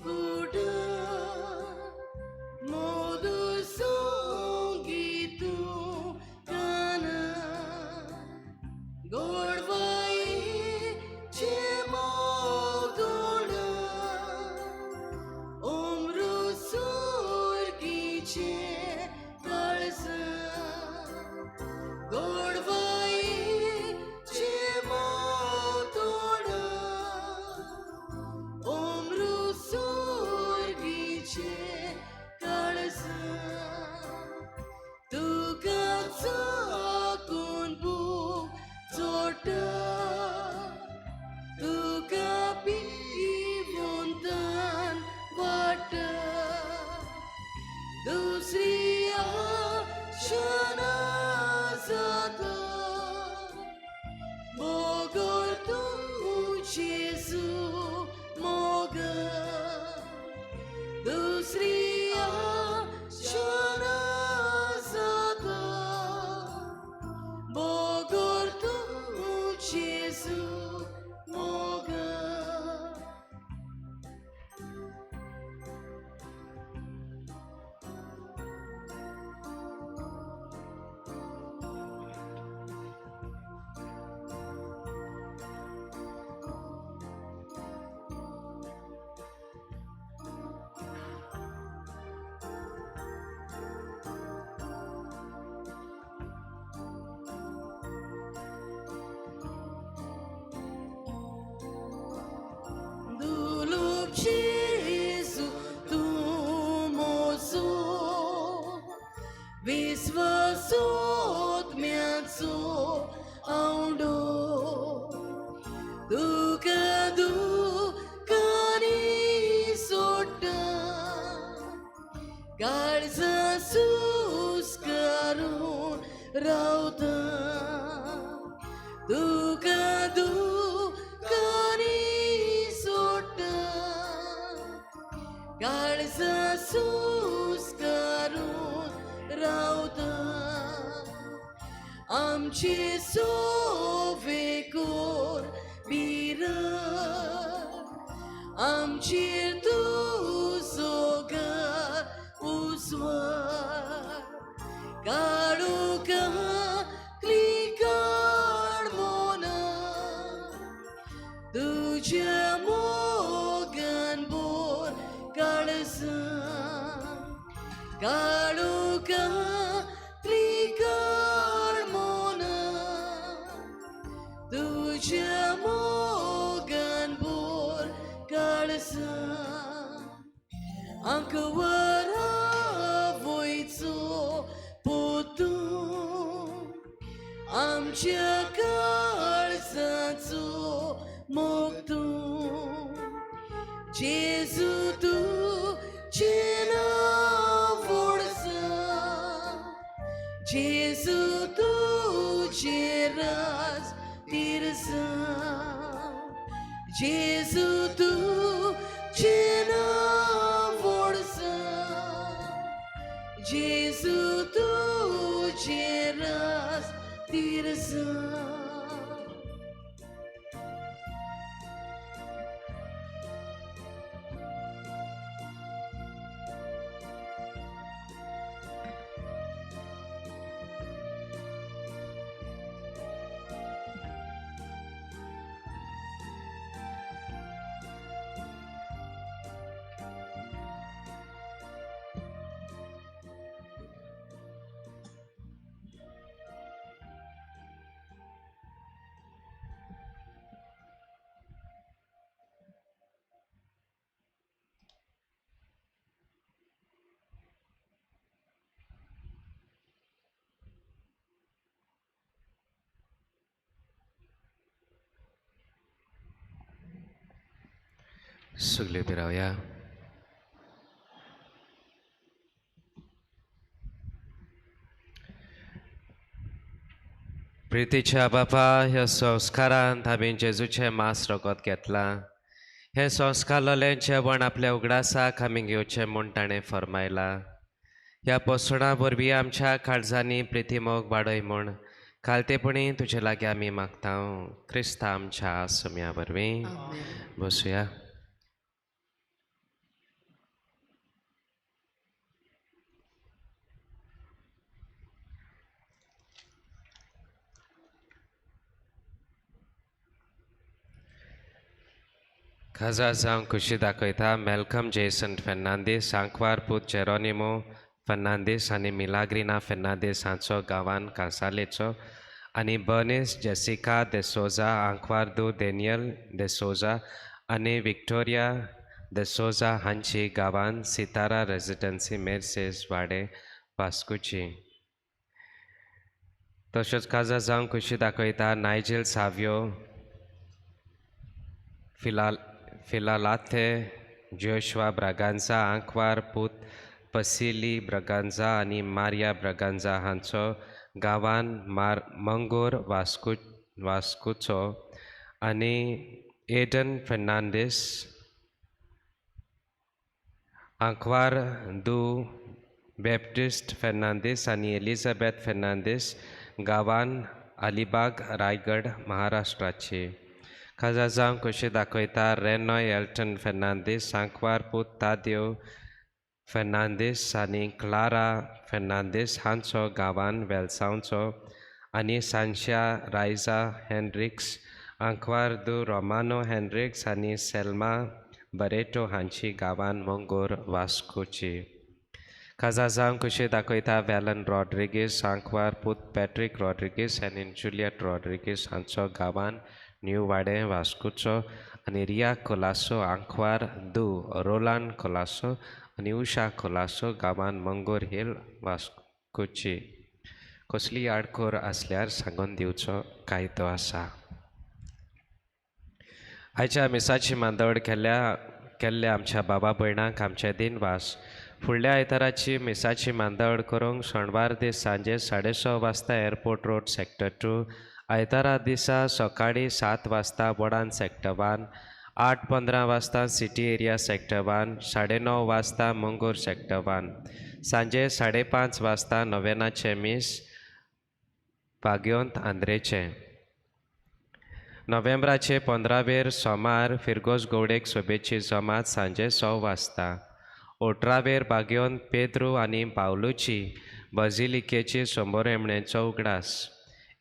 uдар, modu songitu kana, gorwai che modona, umru surgiche kalsa, gorwai che Visvasot miatso aundo Dukadu kani sota Garza suskarun rauta Dukadu kani आमचे सोवेकोर बीर आमचेर तुजो उजवाड काळोखा क्लिकाड मोना तुझ्या मोगान बोर काळसा काळोखा क्लिकाड मोना तुझ्या मोगान बोर काळसा आंकवरा वयचो पोतू आमच्या काळजाचो मोग तूं जेजू तुजें नांव व्हडसा जेजू तुजें राज तिरसा जेजू तुजें नांव व्हडसा जेजू तुजें राज तिरसा सगळे उबी रावया. प्रितीच्या बापा ह्या संस्कारांत आमी जेजूचें मास रगत घेतलां. हे संस्कार लोलें जेवण आपल्या उगडासाक आमी घेवचें म्हूण ताणें फरमायलां. ह्या पोसणा वरवीं आमच्या काळजांनी प्रिती मोग वाडय म्हूण खालतेपणी तुजे लागीं आमी मागता. क्रिस्ता आमच्या आसम्या वरवीं बसुया. खाजा जावं खुशी दाखयता मेलकम जेसन फेर्नांदीस आंकवार पूत जेरोनिमो फेर्नांदीस आनी मिलाग्रिना फेर्नांदीस हांचो गांवान कांसालेचो आनी बर्नीस जेसिका दे सोजा आंकवार दू डेनियल दे सोजा आनी विक्टोरिया दे सोजा हांची गांवान सितारा रेजिडन्सी मेर्सेस वाडे वास्कुची. तशेंच काजा जावं खुशी दाखयता नायजेल सावियो फिलालाथे जोशवा ब्रागांजा आंकवार पूत पसिली ब्रागांजा आनी मारिया ब्रागांजा हांचो गांवान मंगोर वास्कुचो आनी एडन फेर्नांदीस आंकवार दू बेप्टिस्ट फेर्नांदीस आनी एलिझाबेथ फेर्नांदीस गांवान अलिबाग रायगड महाराष्ट्राची. खाजा जावं खुशी दाखयता रेनॉय एल्टन फेर्नांदीस आंकवार पूत तादेव फेर्नांदीस आनी क्लारा फेर्नांदीस हांचो गांवान वेलसांवचो आनी सांशिया रायजा हेनरिक्स आंकवार दू रोमानो हेनरिक्स आनी सेल्मा बरेटो हांची गांवान मंगोर वास्कोची. खाजा जावं खुशी दाखयता वेलन रॉड्रिगीस आंकवार पूत पॅट्रिक रॉड्रिगीस आनी जुलियट रॉड्रिगीस हांचो गांवान न्यू वाडे वास्कोचो आनी रिया कोलासो आंकवार दू रोलांड कोलासो आनी उषा कोलासो गांवान मंगोर हिल वास्कोची. कसली आडखोर आसल्यार सांगून दिवचो कायदो आसा. आयच्या मिसाची मांदवड केल्ल्या आमच्या बाबा भयणांक आमचे दिनवास. फुडल्या आयताराची मिसाची मांदवड करूंक शेनवार दीस सांजे 6:30 वाजता एअरपोर्ट रोड सेक्टर 2 आयतारा दिसा सकाळीं 7 वाजता बोडान सेक्टर 1 8:15 वाजता सिटी एरिया सेक्टर 1 9:30 वाजता मंगोर सेक्टर 1 सांजे 5:30 वाजता नोवेनाचे मीस पाग्योंत आंद्रेचे. नोव्हेंबराचे 15 सोमार फिरगोस गौडेक सोबेची जमात सांजे 6 वाजता. 18 बाग्योन पेद्रू आनी पावलूची बझिलिकेची समोरेमणेचो उगडास.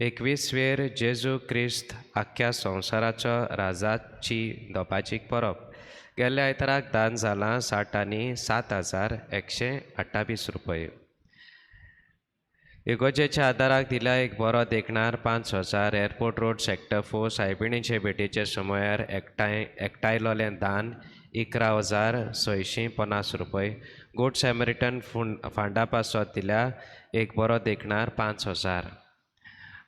21 जेजू क्रिस्त आख्या संवसाराचो राजाची दोपाचीक परब. गेल्ल्या आयताराक दान जालां 60,07,128 रुपये. इगोजेच्या आदाराक दिल्या एक बरो देखणार 5,000. एअरपोर्ट रोड सेक्टर 4 सायबिणीचे भेटीचे समयार एकठांयलोलें दान 11,650 रुपये. गुड सॅमरिटन फंडा पासत दिल्या एक बरो देखणार 5,000.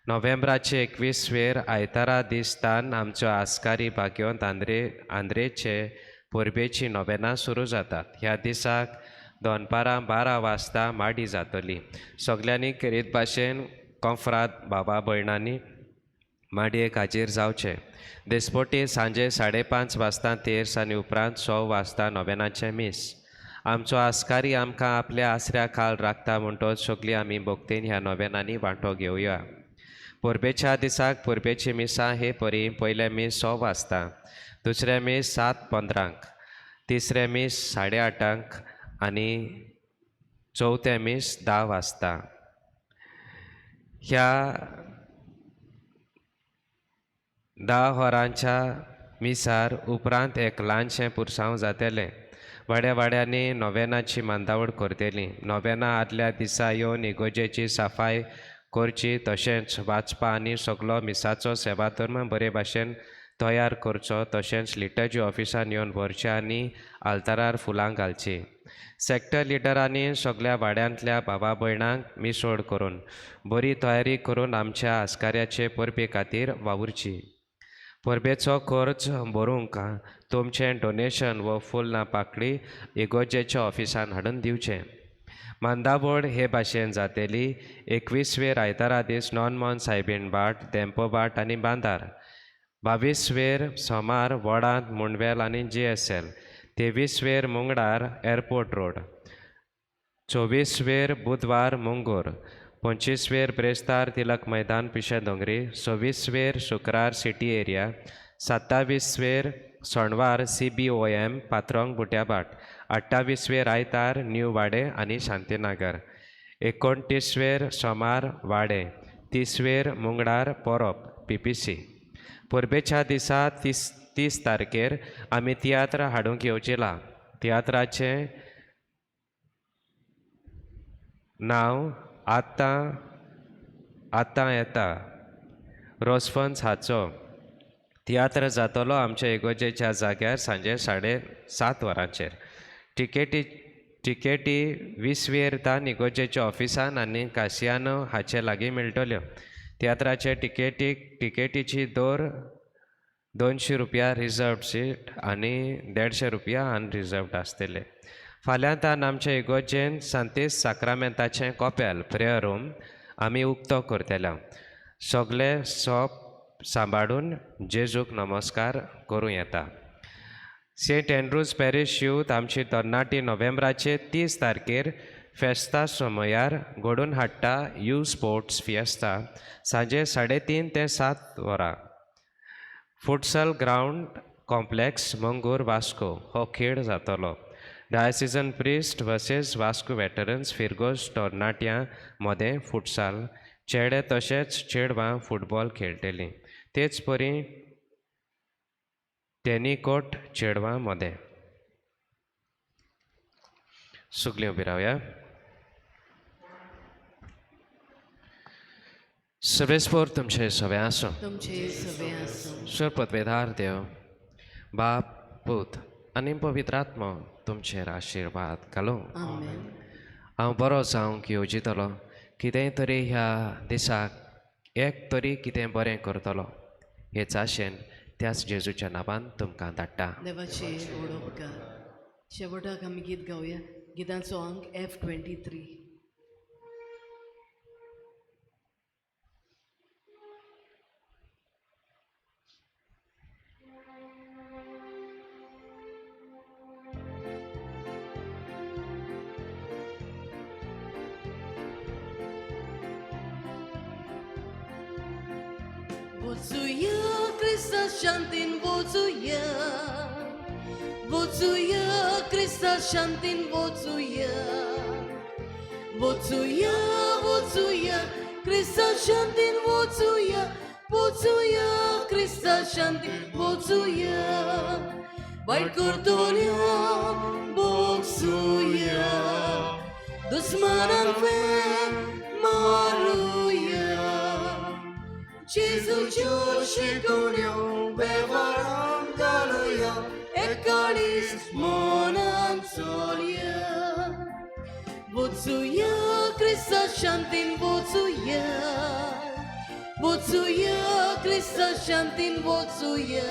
नोव्हेंबराचे 21 आयतारा दिसतान आमच्यो आस्कारी बाग्योंत आंद्रेचे परबेची नोवेना सुरू जातात. ह्या दिसाक दोनपारां 12 वाजता माडी जातली. सगल्यांनी खेरीत भाशेन कोंफरात बाबा भयणांनी माडयेक हाजीर जावचे. दिसपोटी सांजे 5:30 वाजता तेर्स आनी उपरांत 6 वाजता नोवेनाचें मीस. आमचो आस्कारी आमकां आपल्या आसऱ्या खाल राखता म्हणटच सगलीं आमी भोगतेन ह्या नोवेनांनी वांटो घेवया. परबेच्या दिसाक परबेची मिसां हे परी पयले मीस 6 वाजता, दुसरे मीस 7:15, तिसरे मीस 8:30 आनी चवथे मीस 10 वाजता. ह्या 10 वरांच्या मिसार उपरांत एक ल्हानशें पुरसांव जातलें. वाड्या वाड्यांनी नोवेनाची मांदावळ करतली. नोवेना आदल्या दिसा येवन इगोजेची साफाय करची, तशेंच वाचपा आनी सगलो मिसाचो सेवाधर्म बरे भाशेन तयार करचो, तशेंच लिटर्जी ऑफिसान येवन व्हरचें आनी आल्तारार फुलां घालची. सॅक्टर लिडरांनी सगल्या वाड्यांतल्या भावा भयणांक मिसोड करून बरी तयारी करून आमच्या आस्काऱ्याचे परबे खातीर वावुरची. परबेचो खर्च भरूंक तुमचें डोनेशन व फूल ना पाकळी इगोजेच्या ऑफिसान हाडून दिवचें. मांदावळ हे भाशेन जातली. 21 आयतारा दीस नॉनमॉन सायबीण बाट, देंपो बाट आनी बांदार. 22 सोमार वडांत मुंडवेल आनी GSL. 23 मुंगडार airport road. 24 बुधवार मुंगूर. 25 ब्रेस्तार तिलक मैदान पिशे दोंगरी. 26 शुक्रार सिटी एरिया. 27 सोणवार CBOM पात्रोंग बुट्याबाट. 28 आयतार न्यू वाडे आनी शांतीनगर. 29 सोमार वाडे. 30 मुंगडार पोरप PPC. परबेच्या दिसा 30 तारखेर आमी तियात्र हाडूंक येवचिला. तियात्राचें नांव आतां येता. रोसफन्स हाचो तियात्र जातलो आमच्या इगोजेच्या जाग्यार सांजे 7:30 वरांचेर. टिकेटी 20 तान इगोजेच्या ऑफिसान आनी कासियानो हाचे लागीं मेळटल्यो. तियात्राचे टिकेटीची दर 200 रुपया रिजर्वड सीट आनी 150 रुपया अनरिजर्वड आसतले. फाल्यां तान आमच्या इगोजेन सांतीस साक्रामेंताचें कॉपेल प्रेयर रूम आमी उक्तो करतले. सगळे सोप सांबाळून जेजूक नमस्कार करूं येता. सेंट एंड्रूज पॅरीश यूथ आमची तरणाटी नोव्हेंबराचे 30 तारखेर फेस्ता समयार घडोवन हाडटा यू स्पोर्ट्स फिएस्ता सांजे 3:30 ते 7 वरां. फुटसल ग्राउंड कॉम्प्लेक्स मंगूर वास्को हो खेळ जातलो. डायसिजन प्रिस्ट वर्सेस वास्को वेटरन्स फिरगोस टोर्नाट्यां मोदें फुटसाल चेडे तशेंच चेडवां फुटबॉल खेळटलीं. तेच परी टेनिकोट चेडवां मोदें. सुगलीं उबी रावया. सर्वेस्पोर तुमचे सवे आसूं. तुमचे सवे आसूं. सर्वपदवेदार देव बाप पूत आनी पवित्र आत्मो तुमचेर आशिर्वाद घालूं. आमेन. हांव बरो जावंक येवजितलो. कितेंय तरी ह्या दिसाक एक तरी कितें बरें करतलो हेच आशेन त्याच जेजूच्या नांवान तुमकां धाडटा. देवाचे व्हड उपकार. शेवटाक आमी गीत गावया. गितांचो अंक F23. wocuja, Chrysta shantin wocuja, wocuja, Chrysta shantin wocuja, wocuja, wocuja, Chrysta shantin wocuja, wocuja, Chrysta shantin wocuja, वाईट करतोल्या बोगसूया दुश्मनांवे मारूया जेजूच्यो शिकवण्यो वेव्हारांत घालुया एकाडीच मनान चलया वचुया क्रिस्ता शांतीन वचुया वचुया क्रिस्ता शांतीन वचुया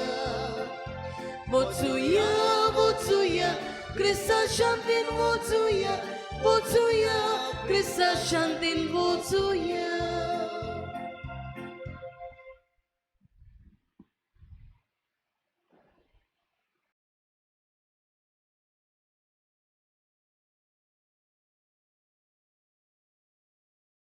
वचुया वचुया क्रिस्ता शांतीन वचुया वचुया क्रिस्ता शांतीन वचुया